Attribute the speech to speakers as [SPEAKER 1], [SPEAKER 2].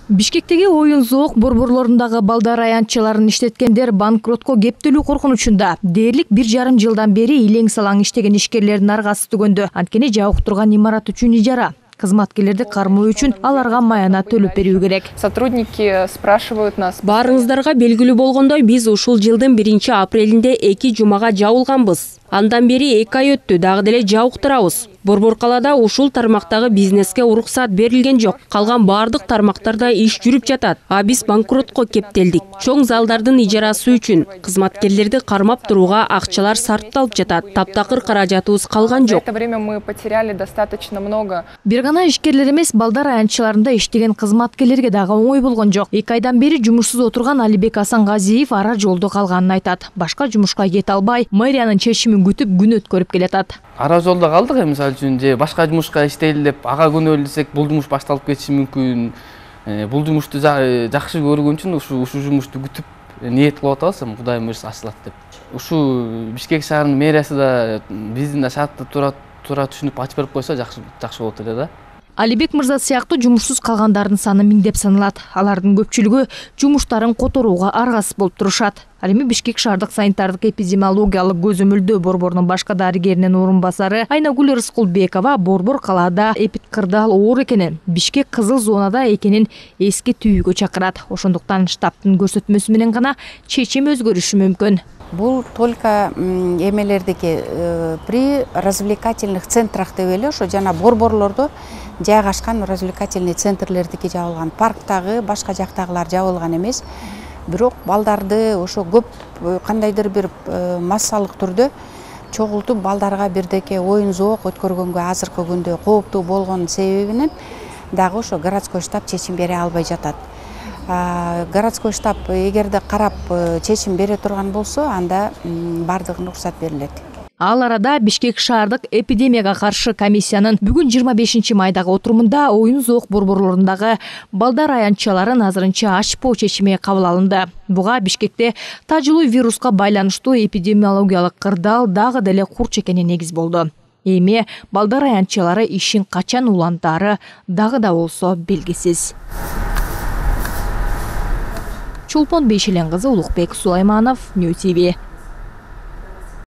[SPEAKER 1] Бишкектеги оюн-зоок борборлорундагы балдар аянтчыларын иштеткендер банкротко кептелүү коркунучунда. Дээрлик 1,5 жылдан бери илең-салаң иштеген ишкерлердин аргасы түгөндү. Анткени жабык турган имарат үчүн ижара. Кызматкерлерди кармоо үчүн аларга маяна төлөп берүү керек.
[SPEAKER 2] Сотрудники спрашивают нас.
[SPEAKER 3] Баарыңыздарга белгилүү болгондой, биз ушул жылдын 1-апрелинде 2 жумага жабылганбыз. Андан бери 2 ай өттү, дагы деле жабык турабыз. Борбор калаада ушул тармактагы бизнеске уруксат берилген жок. Калган баардык тармактарда иш жүрүп жатат. А биз банкротко кептелдик. Чоң залдардын ижарасы үчүн кызматкерлерди кармап турууга акчалар сарпталып жатат. Таптакыр каражатыбыз калган жок.
[SPEAKER 2] За это время мы потеряли достаточно много.
[SPEAKER 1] Бир гана ишкерлер эмес, балдар аянтчыларында иштеген кызматкерлерге дагы оңой болгон жок. 2 айдан бери жумушсуз отурган Алибек Асангазиев ара жолдо калганын айтат. Башка жумушка кете албай, мэриянын чечимин күтүп күн өткөрүп келатат.
[SPEAKER 4] Ара жолдо калдык, мисалы үчүн же башка жумушка иштейли деп ага күнөөлүү десек, бул жумуш башталып кетиши мүмкүн. Бул жумушту жакшы көргөн үчүн ушу жумушту күтүп ниет кылып атабыз, Кудайым өзү ачылат деп. Ушу Бишкек шаарынын мэриясы да биздин да шартты туура түшүнүп ачып берип койсо жакшы болот эле да.
[SPEAKER 1] Алибек мырза сыяктуу жумушсуз калгандардын саны миңдеп саналат. Алардын көпчүлүгү жумуштарын которууга аргасыз болуп турушат. Ал эми Бишкек шаардык санитардык эпидемиологиялык көзөмөлдөө борборунун башка дарыгеринин орун басары Айнагүл Рыскулбекова борбор калаада эпидкырдаал оор экенин, Бишкек кызыл зонада экенин эске түйүүгө чакырат. Ошондуктан штабтын көрсөтмөсү менен гана чечим өзгөрүшү мүмкүн.
[SPEAKER 5] Бул только эмелердики при развлекательных центрах деп эле ошо жана борборлордо жайгашкан развлекательный центрлердики жабылган, парктагы башка жактагылар жабылган эмес. Бирок балдарды ошо көп кандайдыр бир массалык түрдө чогултуп балдарга бирдеке оюн-зоок өткөргөнгө азыркы күндө кооптуу болгон себебинен дагы ошо городской штаб чечим бере албай жатат. Городской штаб эгерде карап чечим бере турган болсо, анда бардыгына уруксат берилет.
[SPEAKER 1] Ал арада Бишкек шаардык эпидемияга каршы комиссиянын бүгүн 25-майдагы отурумунда оюн-зоок борборлорундагы балдар аянтчыларын азырынча ачпоо чечими кабыл алынды. Буга Бишкекте тажылуу вируска байланыштуу эпидемиологиялык кырдаал дагы деле курч экени негиз болду. Эми балдар аянтчылары ишин качан улантаары дагы да болсо белгисиз. Чолпон Бейшелен кызы, Улукбек Сулайманов, Нью ТВ.